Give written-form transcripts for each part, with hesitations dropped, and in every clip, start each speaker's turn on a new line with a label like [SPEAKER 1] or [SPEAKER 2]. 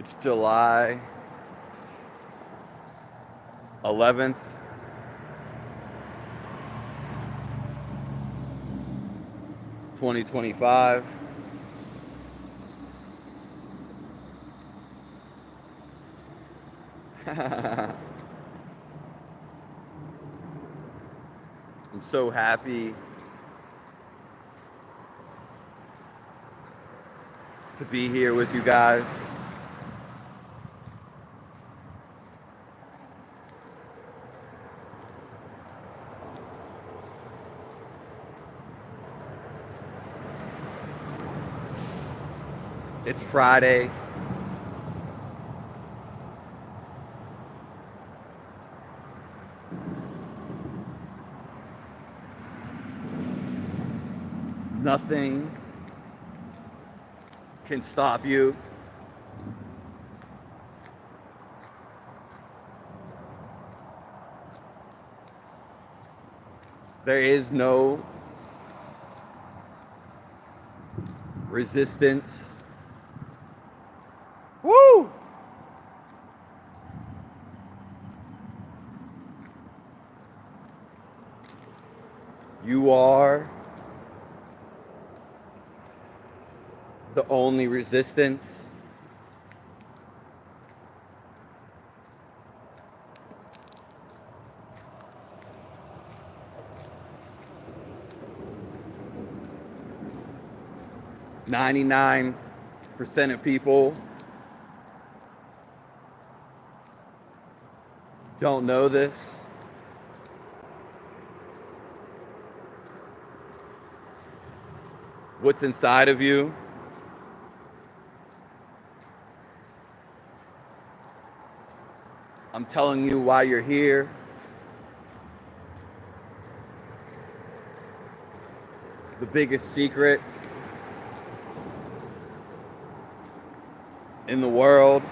[SPEAKER 1] It's July 11th, 2025. I'm so happy to be here with you guys. It's Friday. Nothing can stop you. There is no resistance. Woo! You are the only resistance. "99% of people don't know this. What's inside of you I'm telling you why you're here. The biggest secret in the world.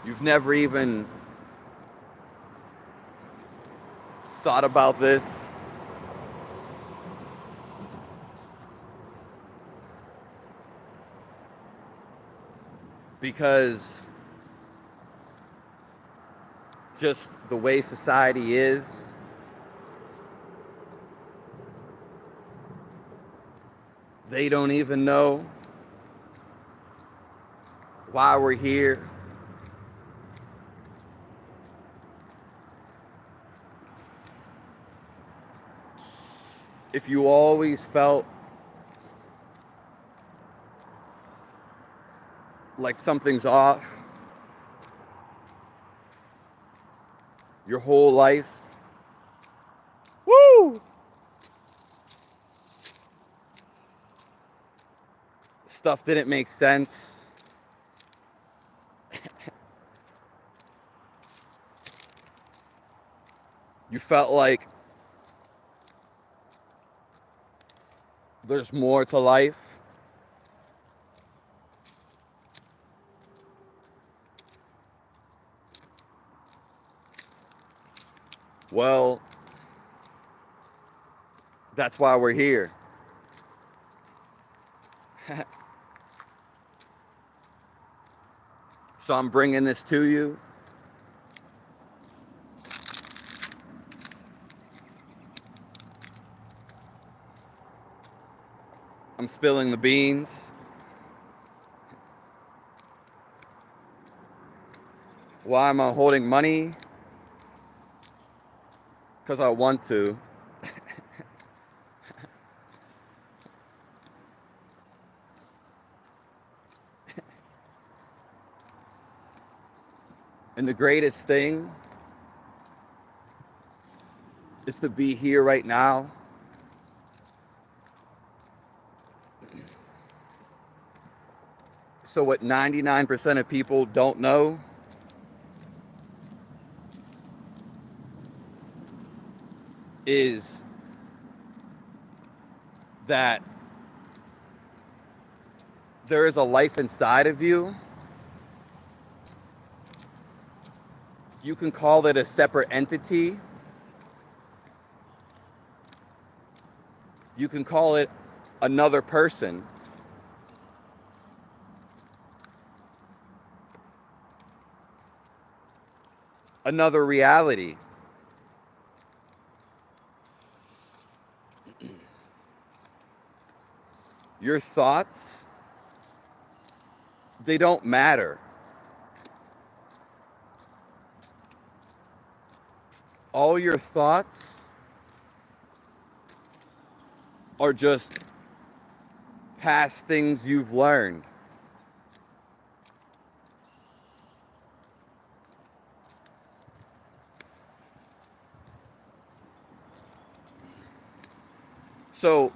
[SPEAKER 1] You've never even thought about this. Because just the way society is, they don't even know why we're here. If you always felt like something's off your whole life, woo! Stuff didn't make sense. You felt like there's more to life. Well, that's why we're here. So I'm bringing this to you. I'm spilling the beans. Why am I holding money? Because I want to. And the greatest thing is to be here right now. So what 99% of people don't know is that there is a life inside of you. You can call it a separate entity. You can call it another person. Another reality. Your thoughts, they don't matter. All your thoughts are just past things you've learned. So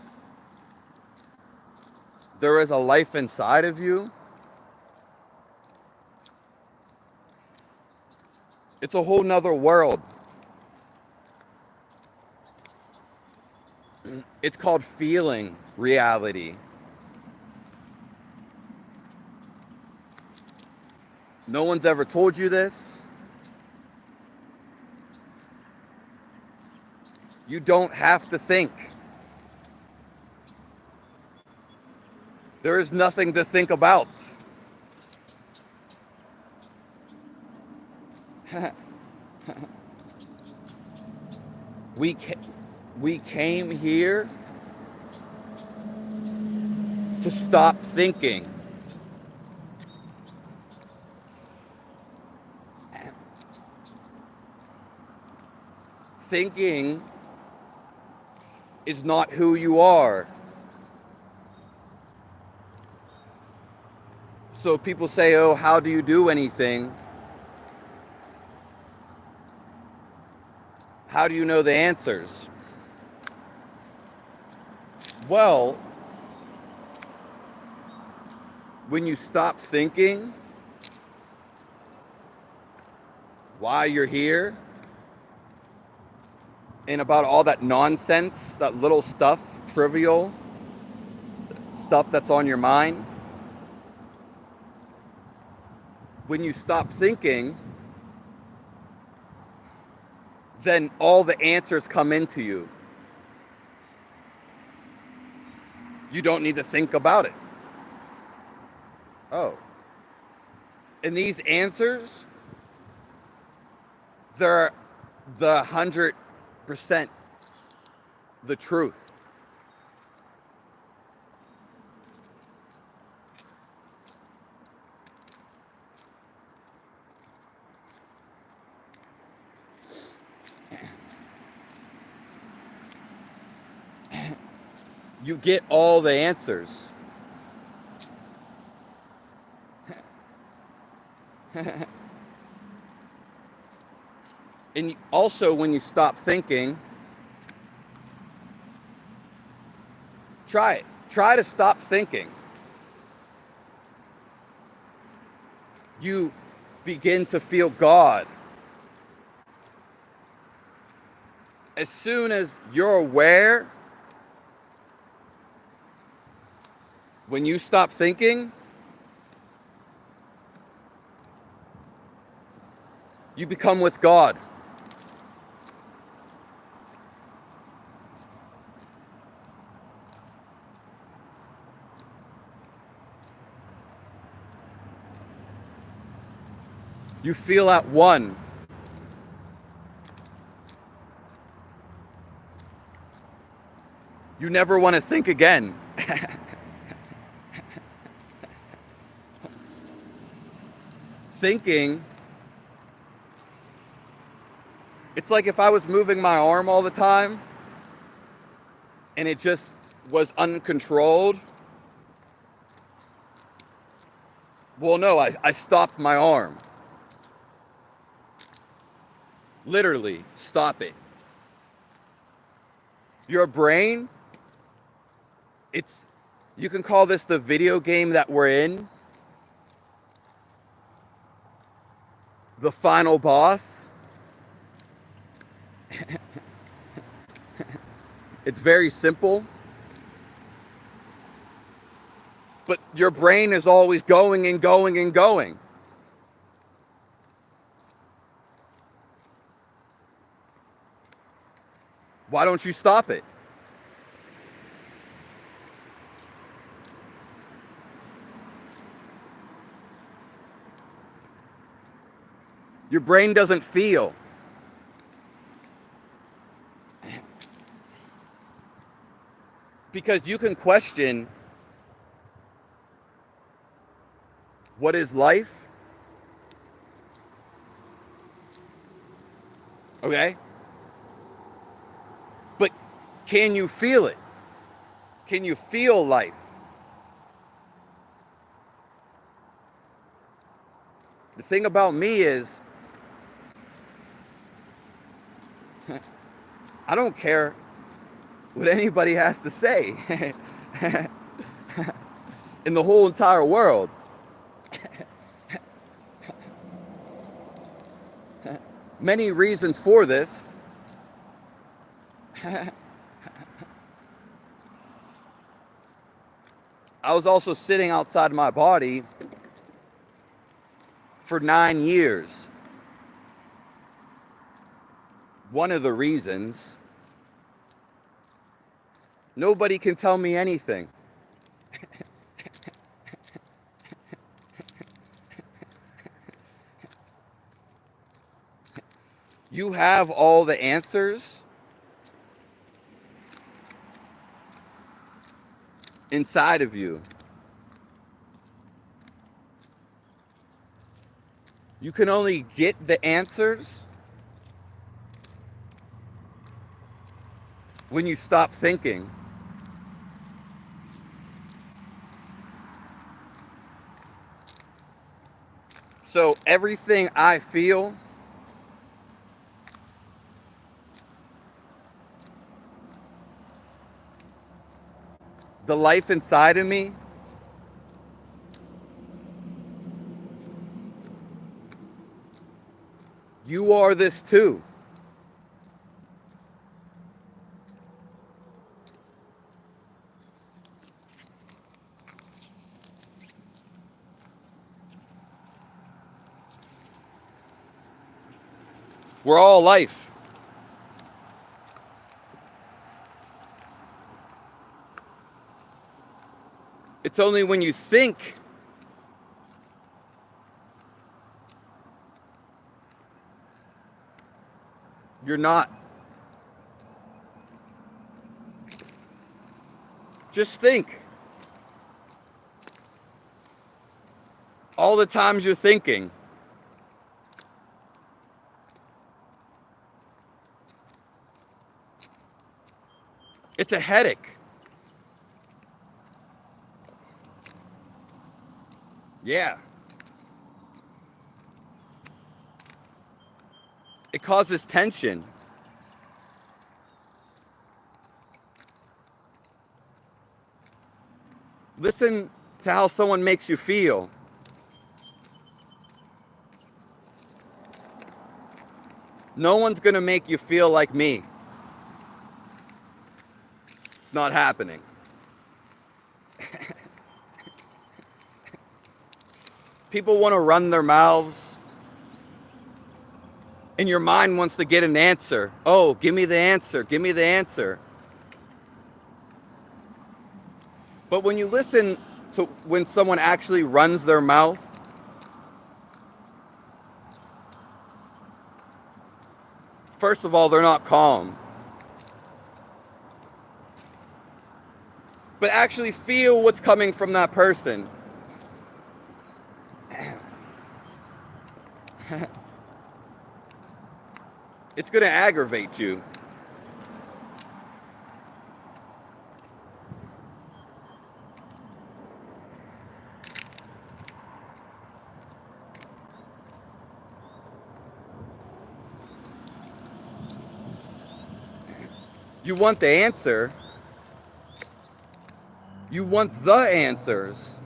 [SPEAKER 1] there is a life inside of you. It's a whole nother world. It's called feeling reality. No one's ever told you this. You don't have to think. There is nothing to think about. We came here to stop thinking. Thinking is not who you are. So people say, oh, how do you do anything? How do you know the answers? Well, when you stop thinking why you're here and about all that nonsense, that little stuff, trivial stuff that's on your mind, when you stop thinking, then all the answers come into you. You don't need to think about it. Oh. And these answers, they're the 100% the truth. You get all the answers. And also, when you stop thinking, try it. Try to stop thinking. You begin to feel God. As soon as you're aware, when you stop thinking, you become with God. You feel at one. You never want to think again. Thinking, it's like if I was moving my arm all the time and it just was uncontrolled. Well, no, I stopped my arm. Literally, stop it. Your brain, you can call this the video game that we're in. The final boss. It's very simple. But your brain is always going and going and going. Why don't you stop it? Your brain doesn't feel. Because you can question, what is life? Okay? But can you feel it? Can you feel life? The thing about me is, I don't care what anybody has to say in the whole entire world. Many reasons for this. I was also sitting outside my body for 9 years. One of the reasons, nobody can tell me anything. You have all the answers inside of you. You can only get the answers when you stop thinking. So everything I feel, the life inside of me, you are this too. We're all life. It's only when you think you're not. Just think. All the times you're thinking. It's a headache. Yeah. It causes tension. Listen to how someone makes you feel. No one's going to make you feel like me. It's not happening. People want to run their mouths, and your mind wants to get an answer. Oh, give me the answer. Give me the answer. But when you listen to when someone actually runs their mouth, first of all, they're not calm. But actually feel what's coming from that person. It's going to aggravate you. You want the answer. You want the answers.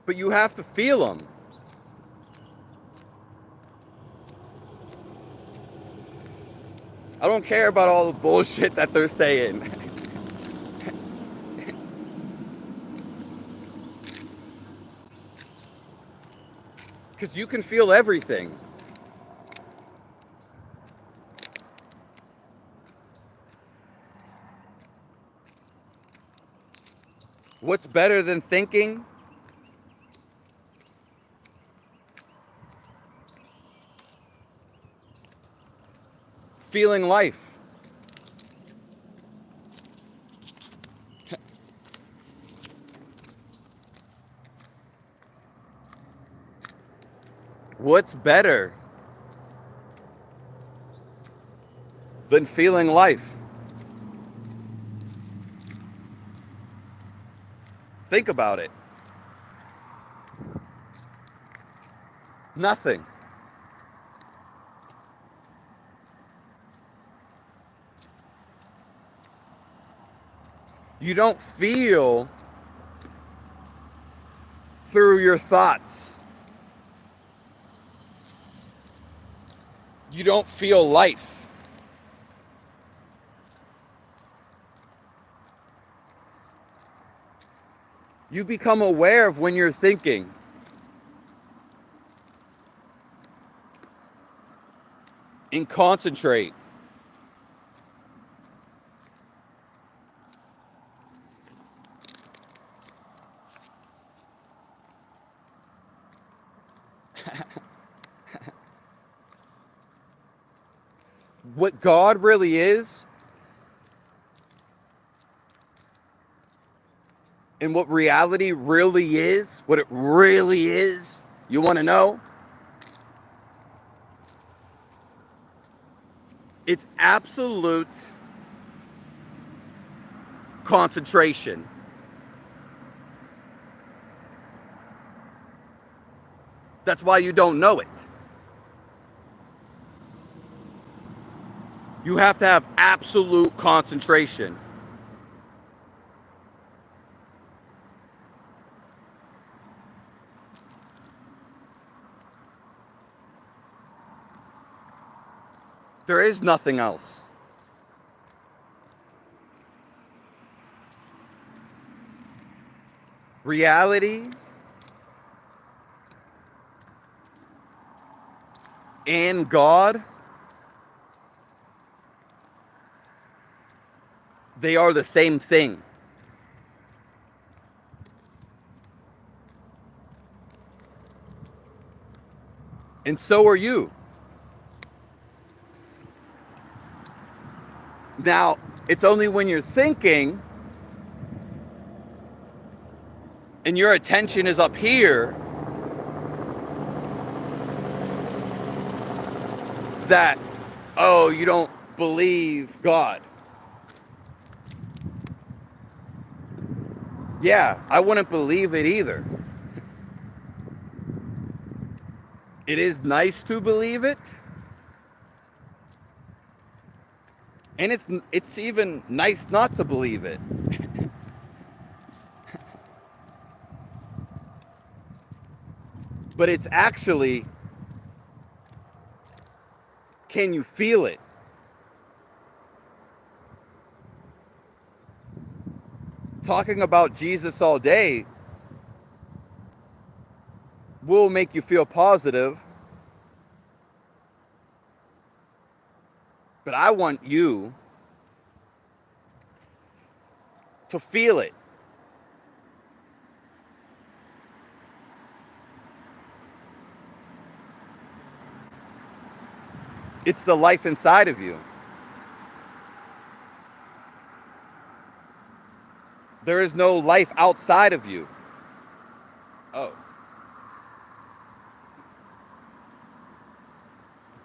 [SPEAKER 1] But you have to feel them. I don't care about all the bullshit that they're saying. Because you can feel everything. What's better than thinking? Feeling life. What's better than feeling life? Think about it. Nothing. You don't feel through your thoughts. You don't feel life. You become aware of when you're thinking. And concentrate. What God really is, and what reality really is, what it really is, you want to know? It's absolute concentration. That's why you don't know it. You have to have absolute concentration. There is nothing else. Reality and God, they are the same thing. And so are you. Now, it's only when you're thinking and your attention is up here that, oh, you don't believe God. Yeah, I wouldn't believe it either. It is nice to believe it. And it's even nice not to believe it. But it's actually, can you feel it? Talking about Jesus all day will make you feel positive. But I want you to feel it. It's the life inside of you. There is no life outside of you. Oh.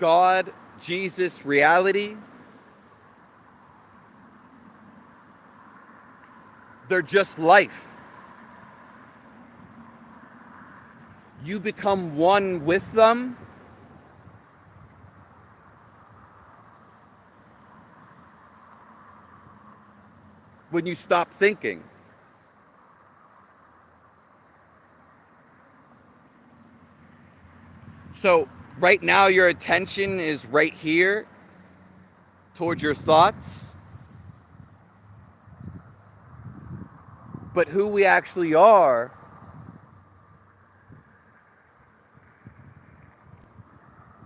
[SPEAKER 1] God, Jesus, reality, they're just life. You become one with them when you stop thinking. So right now your attention is right here towards your thoughts. But who we actually are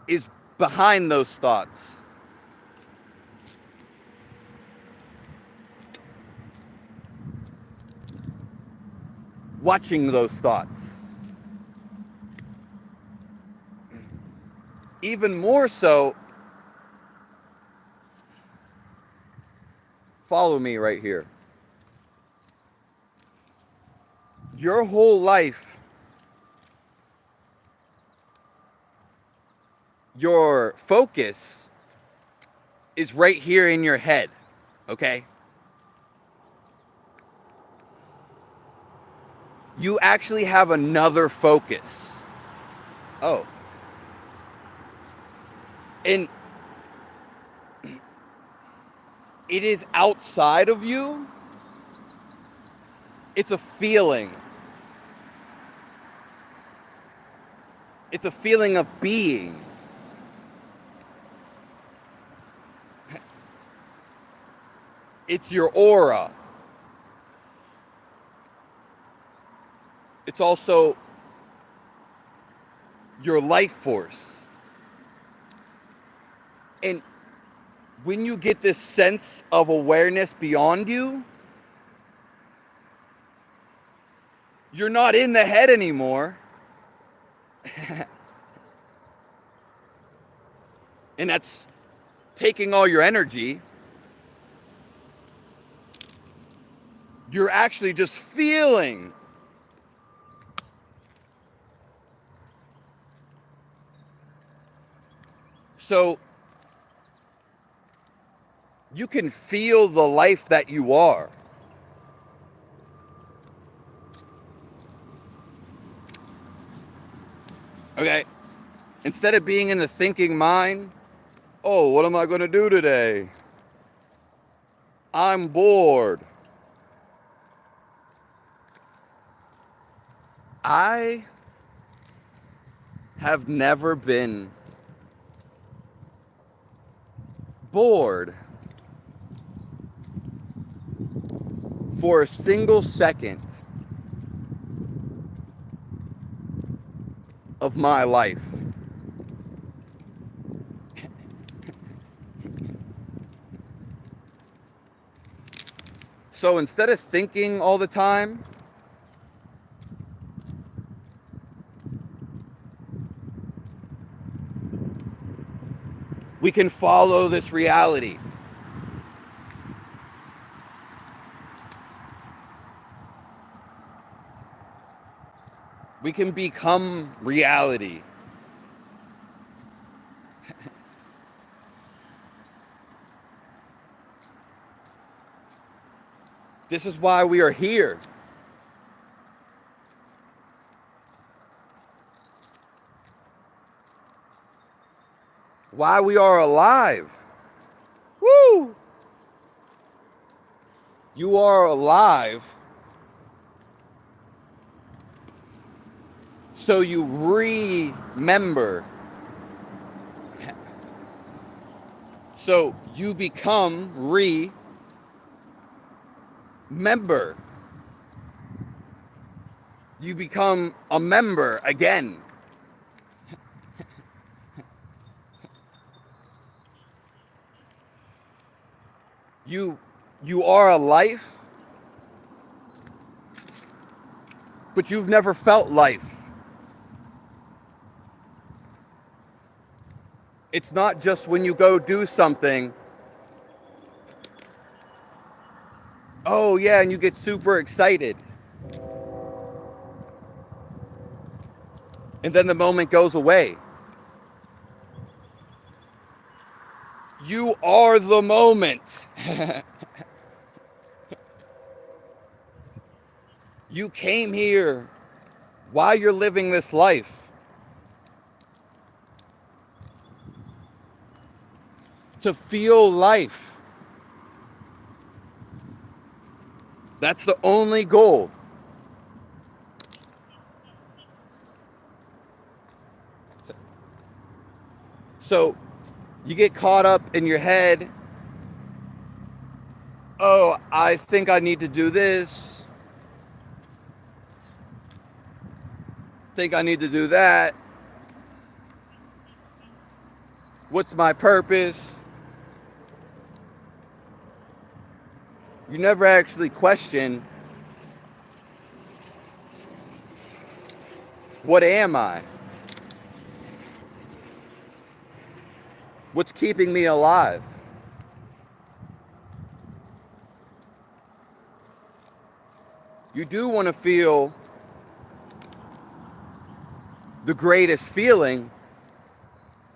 [SPEAKER 1] is behind those thoughts. watching those thoughts. Even more so, follow me right here. Your whole life, your focus is right here in your head, okay? You actually have another focus. Oh. And it is outside of you. It's a feeling. It's a feeling of being. It's your aura. It's also your life force. And when you get this sense of awareness beyond you, you're not in the head anymore. And that's taking all your energy. You're actually just feeling. So you can feel the life that you are. Okay? Instead of being in the thinking mind, oh, what am I going to do today? I'm bored. I have never been bored for a single second of my life. So instead of thinking all the time, we can follow this reality. We can become reality. This is why we are here. Why we are alive. Woo! You are alive so you remember. So you become member. You become a member again. You are a life, but you've never felt life. It's not just when you go do something, oh yeah, and you get super excited. And then the moment goes away. You are the moment. You came here while you're living this life to feel life. That's the only goal. So you get caught up in your head. Oh, I think I need to do this. Think I need to do that. What's my purpose? You never actually question What am I? What's keeping me alive? You do want to feel the greatest feeling.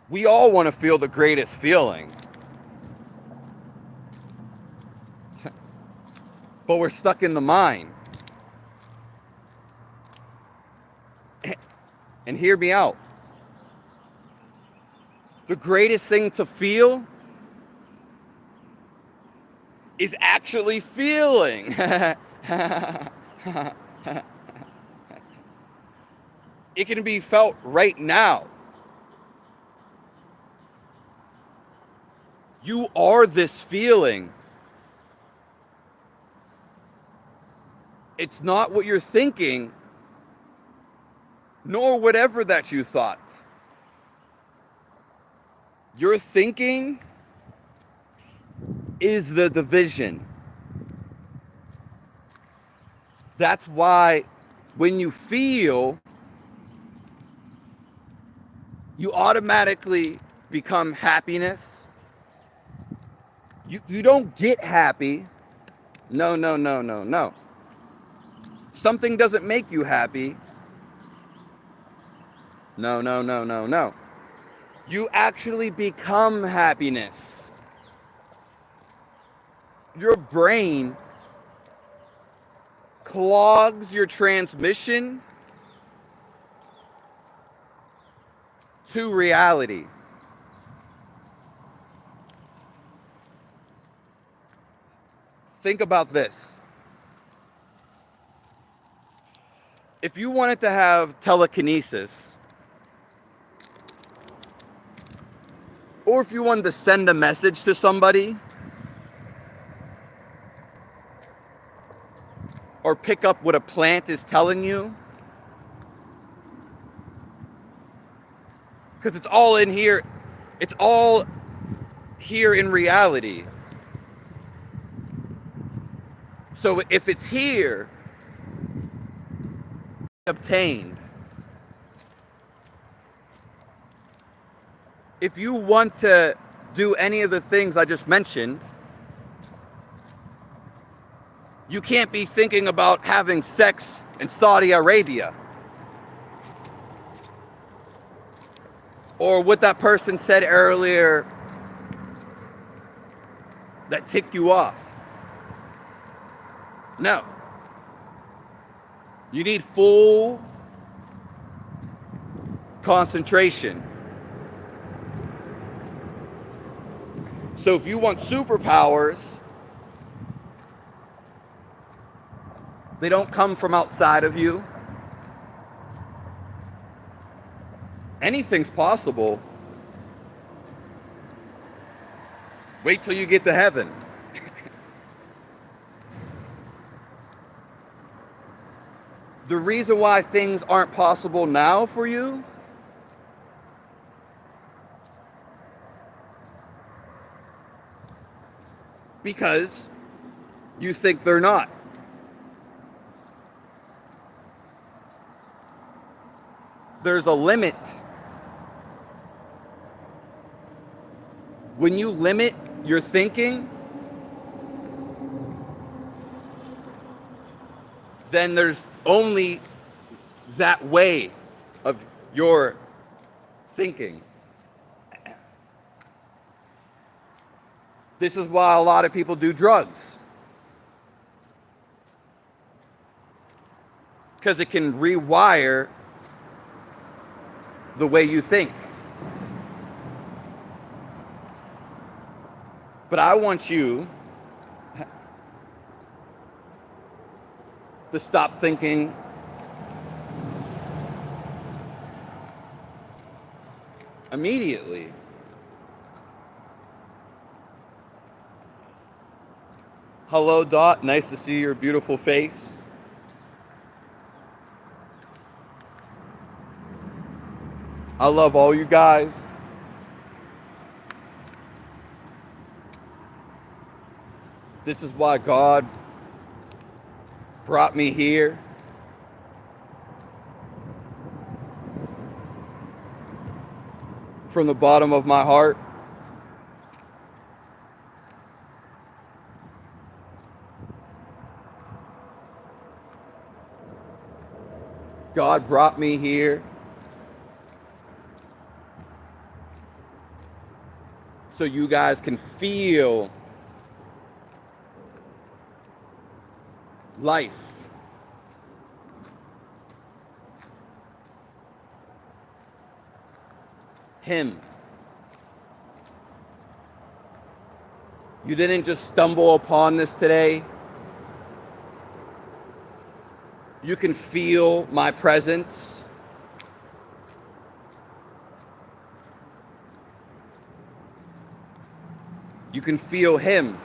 [SPEAKER 1] We all want to feel the greatest feeling. But we're stuck in the mind. And hear me out. The greatest thing to feel is actually feeling. It can be felt right now. You are this feeling. It's not what you're thinking, nor whatever that you thought. Your thinking is the division. That's why when you feel, you automatically become happiness. You don't get happy. No. Something doesn't make you happy. No. You actually become happiness. Your brain clogs your transmission to reality. Think about this. If you wanted to have telekinesis, or if you wanted to send a message to somebody, or pick up what a plant is telling you, because it's all in here, it's all here in reality. So if it's here, obtained. If you want to do any of the things I just mentioned, you can't be thinking about having sex in Saudi Arabia. Or what that person said earlier that ticked you off. No. You need full concentration. So if you want superpowers, they don't come from outside of you. Anything's possible. Wait till you get to heaven. The reason why things aren't possible now for you because you think they're not. There's a limit. When you limit your thinking, then there's only that way of your thinking. This is why a lot of people do drugs. Because it can rewire the way you think. But I want you to stop thinking immediately. Hello, Dot. Nice to see your beautiful face. I love all you guys. This is why God brought me here. from the bottom of my heart. God brought me here so you guys can feel life. Him. You didn't just stumble upon this today. You can feel my presence. You can feel him.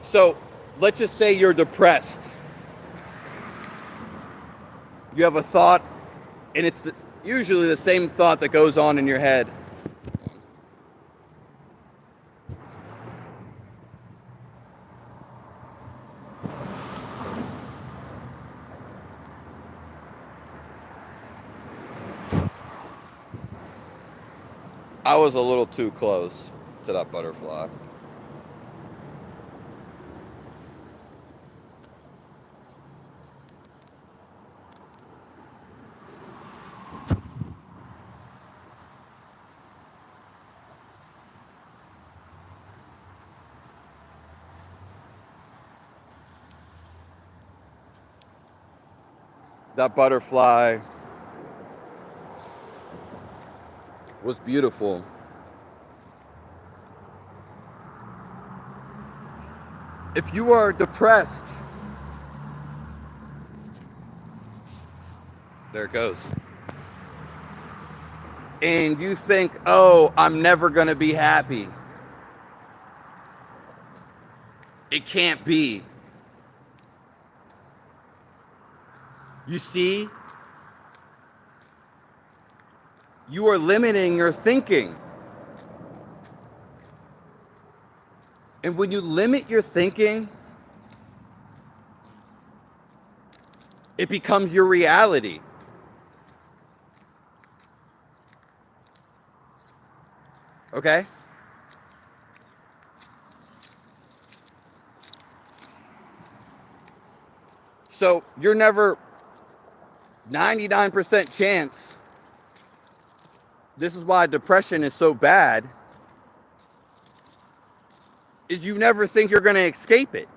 [SPEAKER 1] So let's just say you're depressed. You have a thought, and it's usually the same thought that goes on in your head. I was a little too close to that butterfly. That butterfly was beautiful. If you are depressed, there it goes. And you think, oh, I'm never going to be happy. It can't be. You see, you are limiting your thinking. And when you limit your thinking, it becomes your reality. Okay? So you're never 99% chance. This is why depression is so bad. Is you never think you're going to escape it.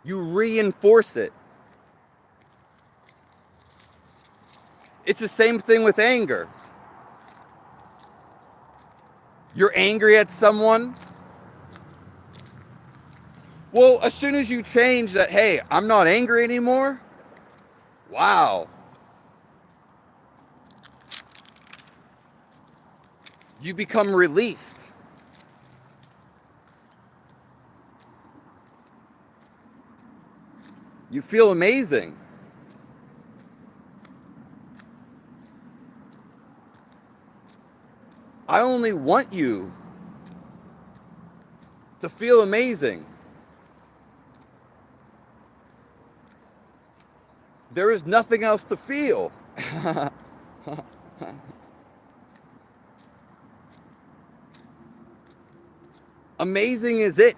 [SPEAKER 1] You reinforce it. It's the same thing with anger. You're angry at someone. Well, as soon as you change that, hey, I'm not angry anymore. Wow. You become released. You feel amazing. I only want you to feel amazing. There is nothing else to feel. Amazing is it.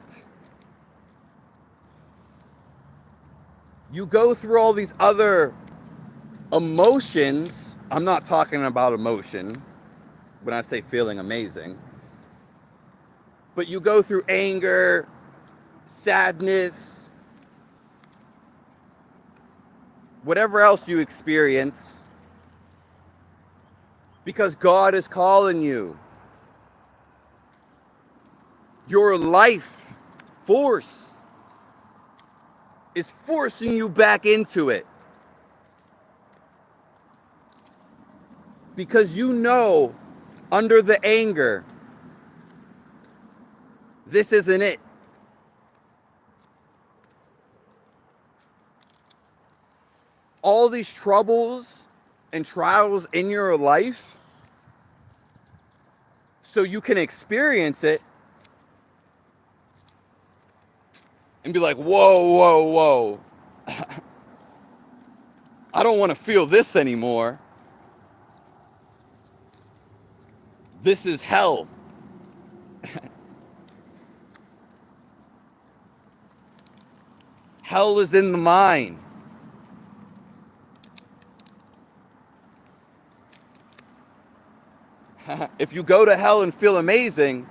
[SPEAKER 1] You go through all these other emotions. I'm not talking about emotion when I say feeling amazing. But you go through anger, sadness, whatever else you experience, because God is calling you. Your life force is forcing you back into it. Because you know, under the anger, this isn't it. All these troubles and trials in your life, so you can experience it, and be like, whoa, whoa, whoa. I don't want to feel this anymore. This is hell. Hell is in the mind. If you go to hell and feel amazing,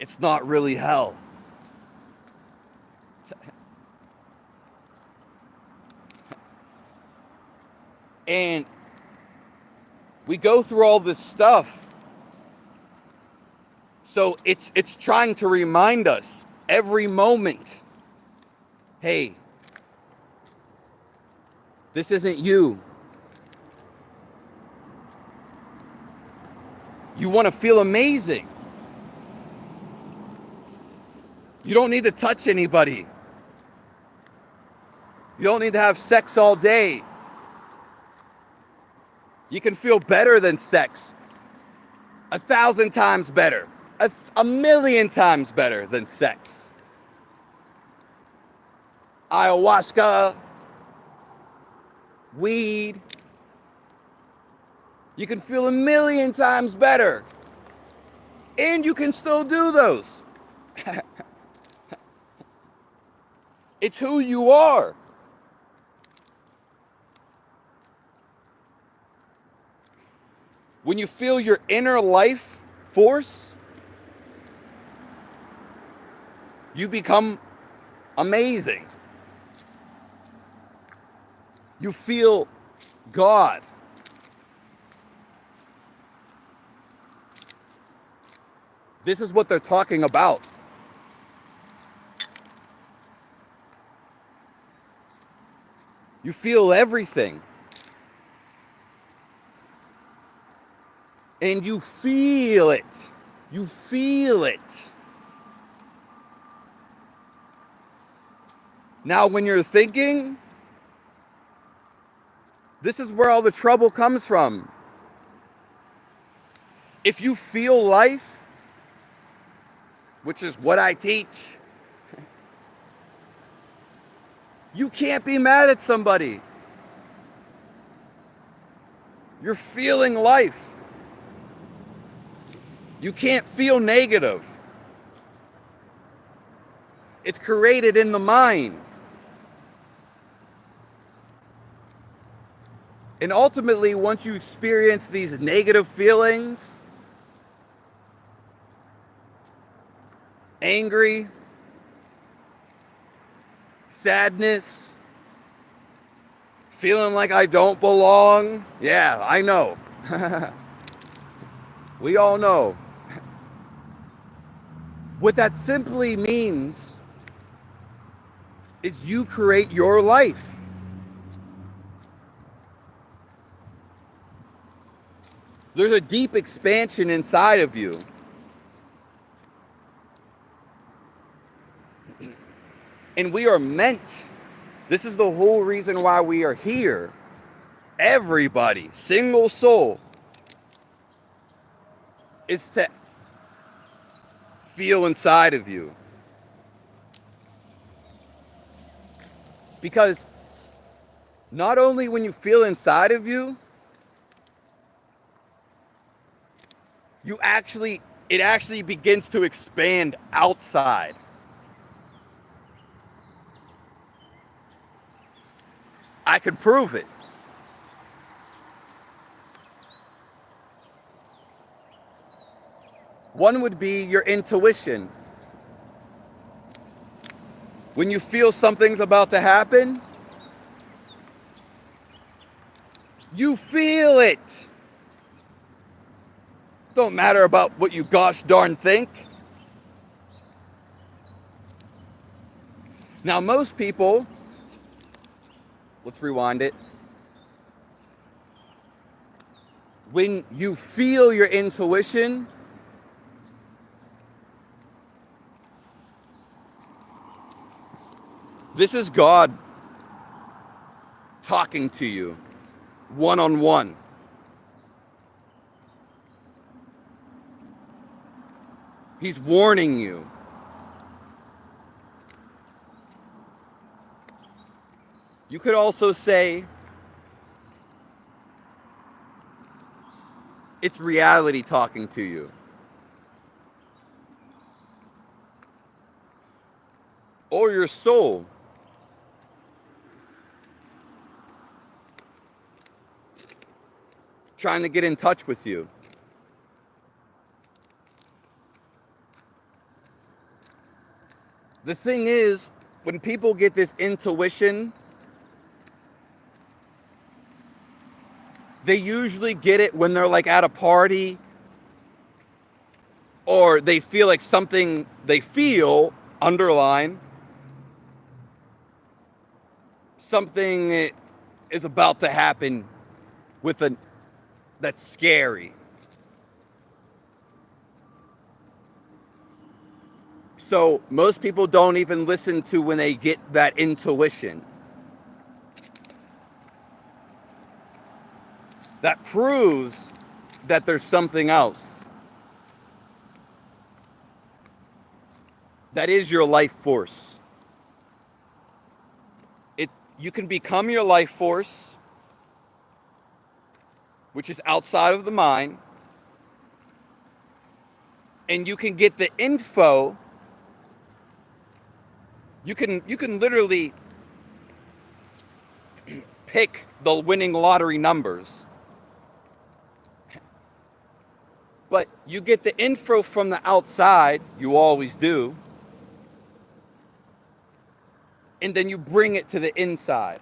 [SPEAKER 1] it's not really hell. And we go through all this stuff. So it's trying to remind us every moment, hey, this isn't you. You want to feel amazing. You don't need to touch anybody. You don't need to have sex all day. You can feel better than sex. 1,000 times better. A million times better than sex. Ayahuasca, weed. You can feel 1,000,000 times better. And you can still do those. It's who you are. When you feel your inner life force, you become amazing. You feel God. This is what they're talking about. You feel everything. And you feel it. You feel it. Now, when you're thinking, this is where all the trouble comes from. If you feel life, which is what I teach, you can't be mad at somebody. You're feeling life. You can't feel negative. It's created in the mind. And ultimately, once you experience these negative feelings, angry, sadness, feeling like I don't belong. Yeah, I know. We all know. What that simply means is you create your life. There's a deep expansion inside of you. And we are meant, this is the whole reason why we are here. Everybody, single soul, is to feel inside of you. Because not only when you feel inside of you, it actually begins to expand outside. I could prove it. One would be your intuition. When you feel something's about to happen, you feel it. Don't matter about what you gosh darn think. Now, most people, let's rewind it. When you feel your intuition, this is God talking to you one-on-one. He's warning you. You could also say it's reality talking to you. Or your soul. Trying to get in touch with you. The thing is, when people get this intuition, they usually get it when they're like at a party, or they feel like something they feel, underline, something is about to happen with that's scary. So most people don't even listen to when they get that intuition. That proves that there's something else. That is your life force. You can become your life force, which is outside of the mind, and you can get the info. You can literally pick the winning lottery numbers. But you get the info from the outside, you always do, and then you bring it to the inside.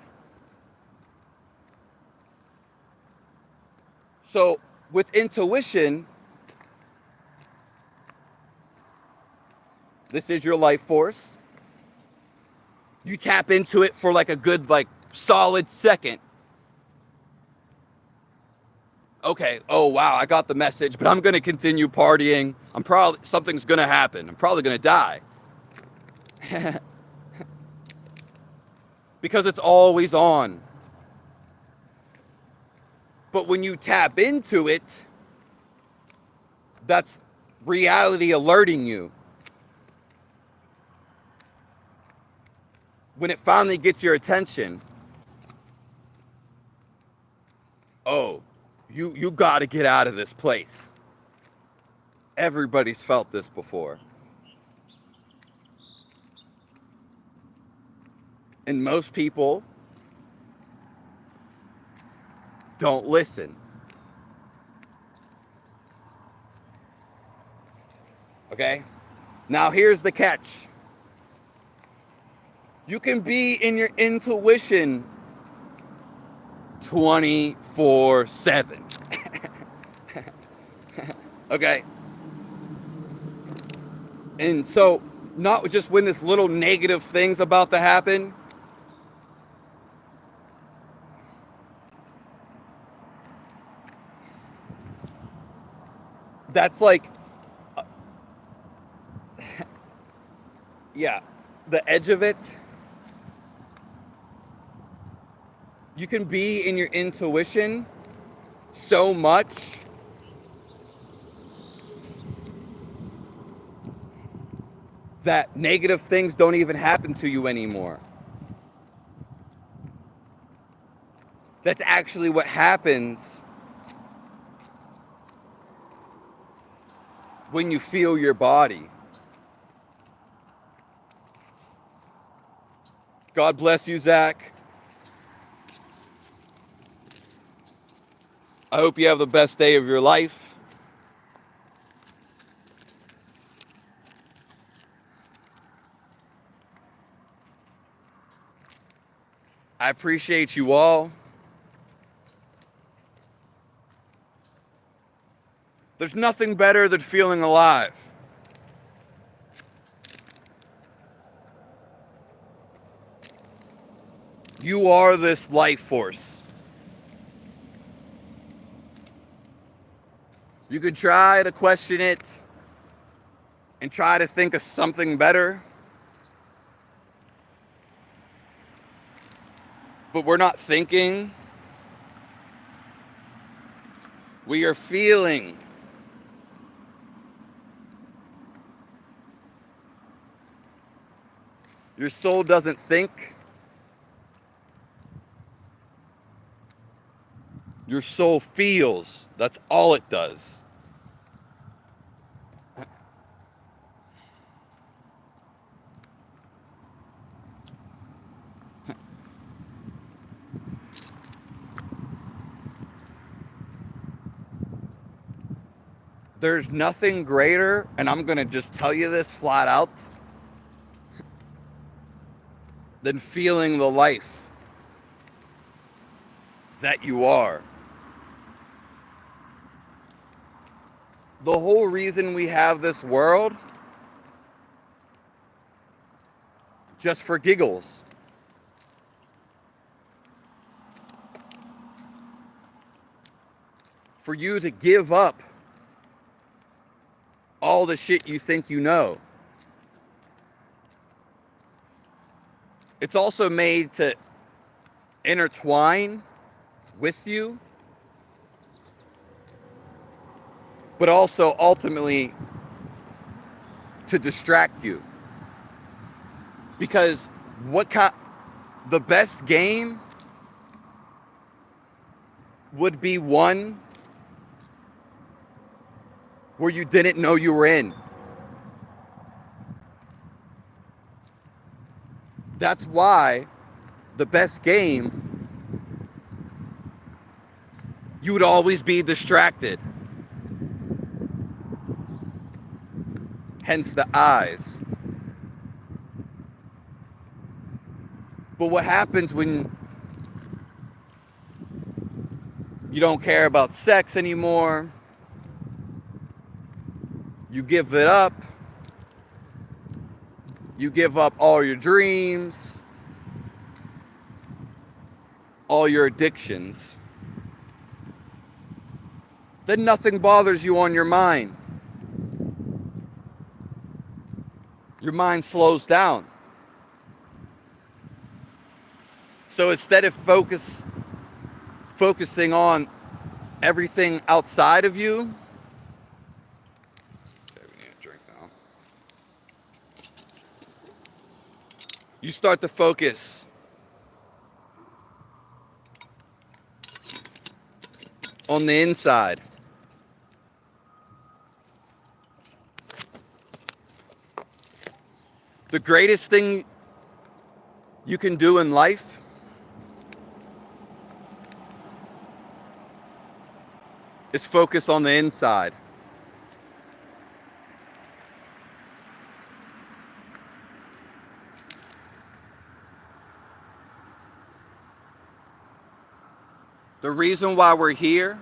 [SPEAKER 1] So with intuition, this is your life force. You tap into it for like a good, like solid second. Okay, oh wow, I got the message, but I'm gonna continue partying. Something's gonna happen. I'm probably gonna die. Because it's always on. But when you tap into it, that's reality alerting you. When it finally gets your attention, oh, you got to get out of this place. Everybody's felt this before. And most people don't listen. Okay? Now here's the catch. You can be in your intuition 24/7. Okay? And so, not just when this little negative thing's about to happen. That's like, yeah, the edge of it. You can be in your intuition so much that negative things don't even happen to you anymore. That's actually what happens when you feel your body. God bless you, Zach. I hope you have the best day of your life. I appreciate you all. There's nothing better than feeling alive. You are this life force. You could try to question it and try to think of something better. But we're not thinking. We are feeling. Your soul doesn't think. Your soul feels. That's all it does. There's nothing greater, and I'm going to just tell you this flat out, than feeling the life that you are. The whole reason we have this world, just for giggles. For you to give up all the shit you think you know. It's also made to intertwine with you, but also ultimately to distract you. Because the best game would be one where you didn't know you were in. That's why the best game, you would always be distracted. Hence the eyes. But what happens when you don't care about sex anymore? You give it up. You give up all your dreams, all your addictions. Then nothing bothers you on your mind. Your mind slows down. So instead of focusing on everything outside of you, okay, we need a drink now. You start to focus on the inside. The greatest thing you can do in life is focus on the inside. The reason why we're here,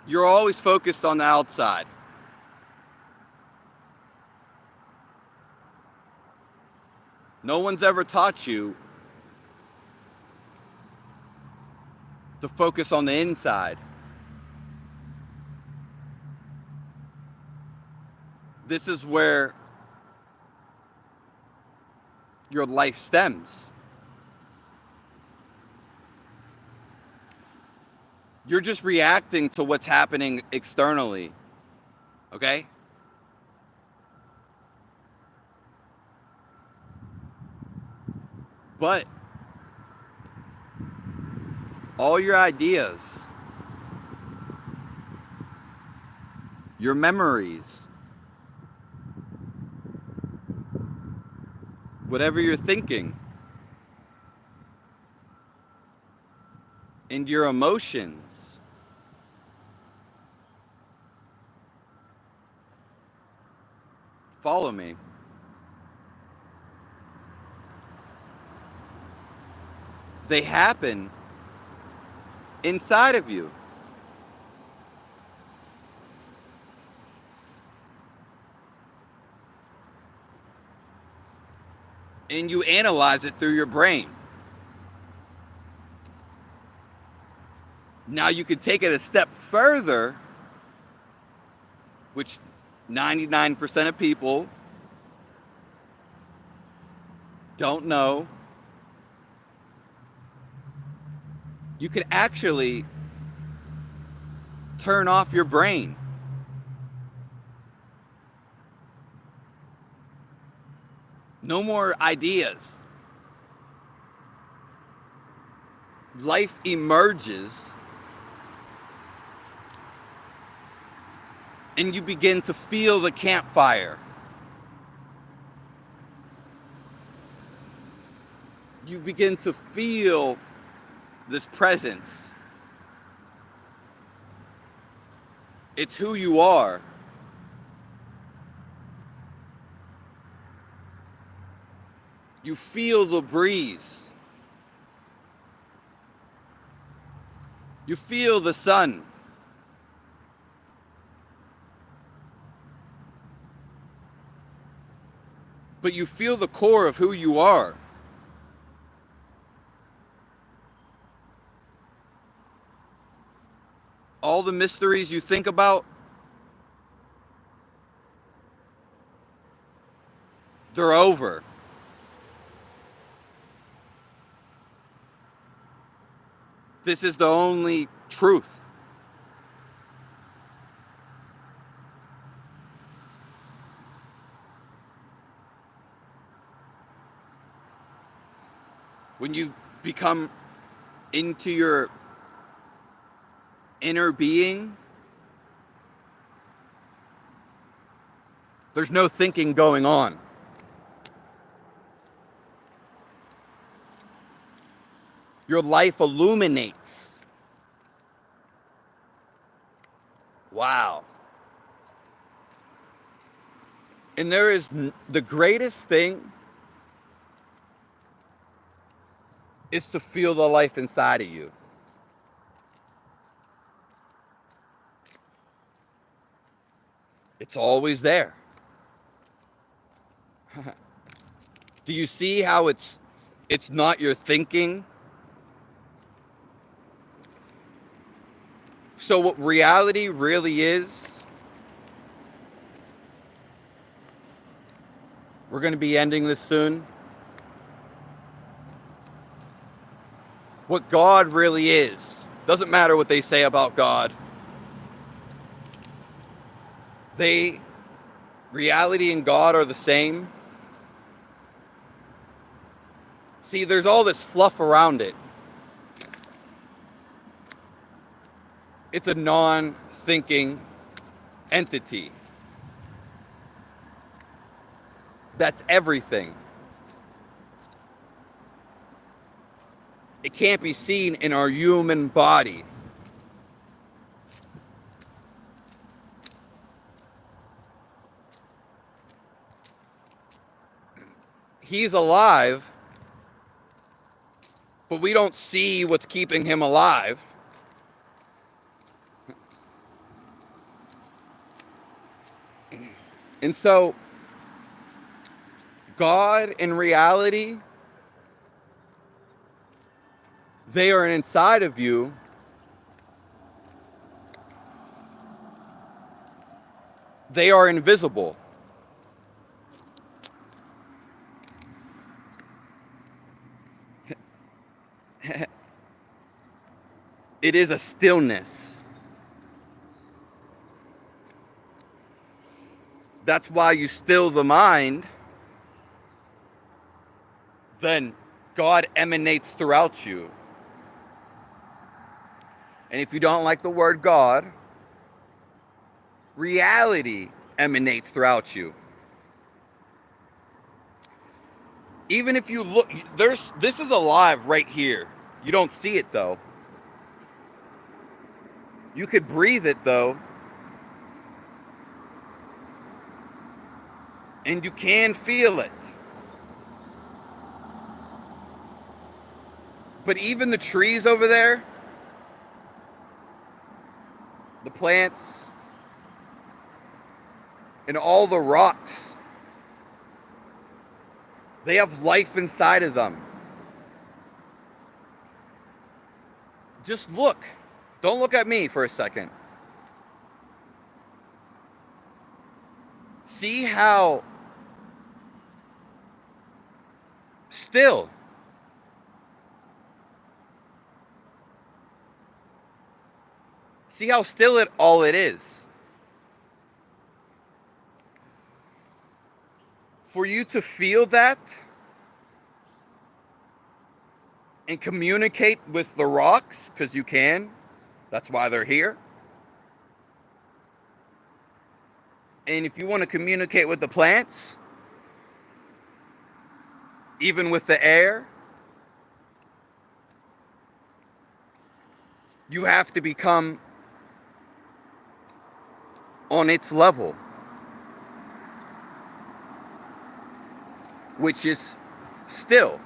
[SPEAKER 1] you're always focused on the outside. No one's ever taught you to focus on the inside. This is where your life stems. You're just reacting to what's happening externally, okay? But all your ideas, your memories, whatever you're thinking, and your emotions, follow me. They happen inside of you. And you analyze it through your brain. Now you can take it a step further, which 99% of people don't know. You can actually turn off your brain. No more ideas. life emerges and you begin to feel the campfire. You begin to feel this presence. It's who you are. You feel the breeze. You feel the sun. But you feel the core of who you are. All the mysteries you think about, they're over. This is the only truth. When you become into your inner being, there's no thinking going on. Your life illuminates. Wow. And there is the greatest thing is to feel the life inside of you. It's always there. Do you see how it's not your thinking? So what reality really is, we're going to be ending this soon. What God really is, doesn't matter what they say about God. Reality and God are the same. See, there's all this fluff around it. It's a non-thinking entity. That's everything. It can't be seen in our human body. He's alive, but we don't see what's keeping him alive. And so, God and reality, they are inside of you. They are invisible. It is a stillness. That's why you still the mind. Then God emanates throughout you. And if you don't like the word God, reality emanates throughout you. Even if you look, this is alive right here. You don't see it though. You could breathe it though. And you can feel it. But even the trees over there, the plants, and all the rocks, they have life inside of them. Just look. Don't look at me for a second. See how still. See how still it is. For you to feel that and communicate with the rocks, because you can. That's why they're here. And if you want to communicate with the plants, even with the air, you have to become on its level, which is still.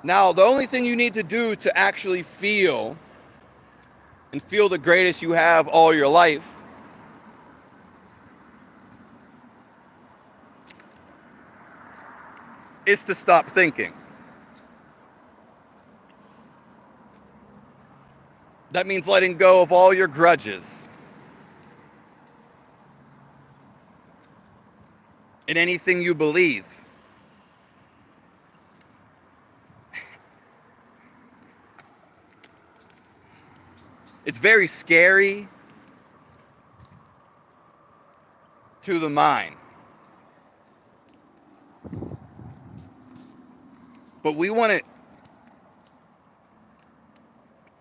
[SPEAKER 1] Now, the only thing you need to do to actually feel and feel the greatest you have all your life is to stop thinking. That means letting go of all your grudges in anything you believe. It's very scary to the mind. But we want to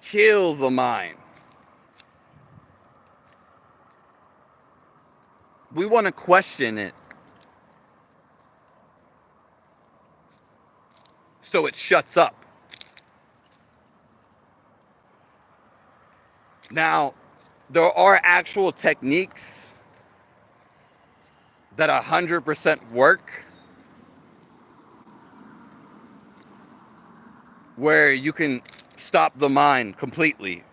[SPEAKER 1] kill the mind. We want to question it so it shuts up. Now, there are actual techniques that 100% work, where you can stop the mind completely.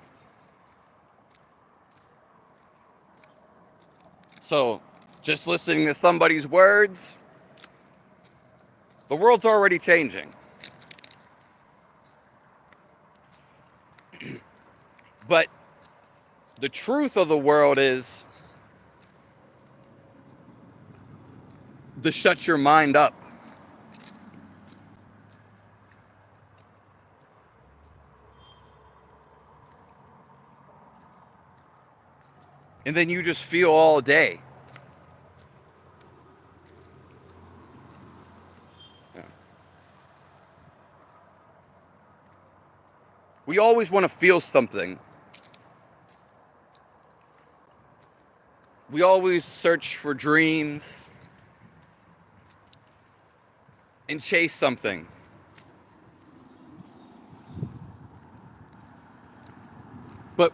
[SPEAKER 1] So, just listening to somebody's words, the world's already changing. But the truth of the world is to shut your mind up. And then you just feel all day. Yeah. We always want to feel something. We always search for dreams and chase something. But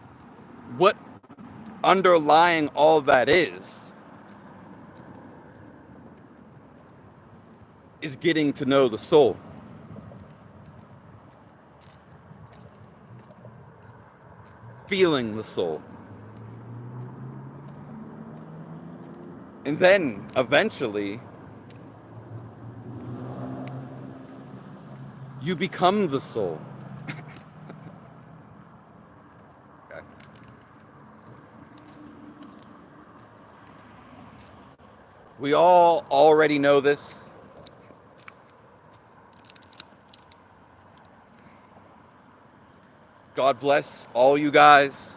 [SPEAKER 1] what underlying all that is getting to know the soul. Feeling the soul. And then eventually you become the soul. Okay. We all already know this. God bless all you guys.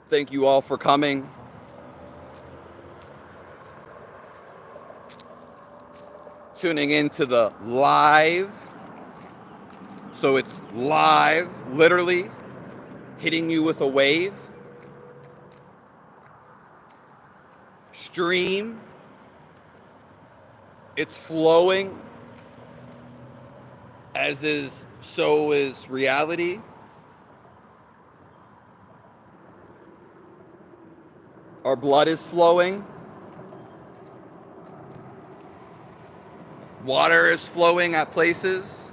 [SPEAKER 1] Thank you all for coming. Tuning into the live. So it's live, literally hitting you with a wave. Stream. It's flowing. As is, so is reality. Our blood is flowing. Water is flowing at places.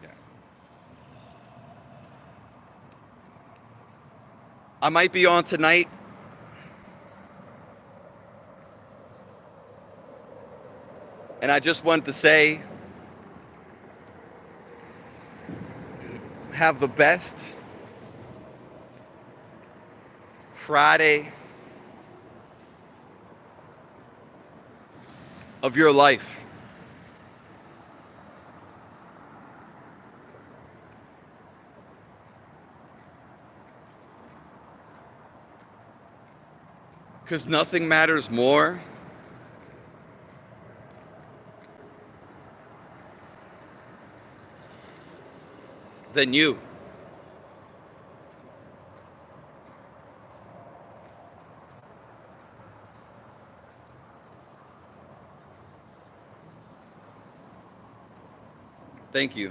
[SPEAKER 1] Yeah. I might be on tonight. And I just want to say, have the best Friday of your life. Because nothing matters more than you. Thank you.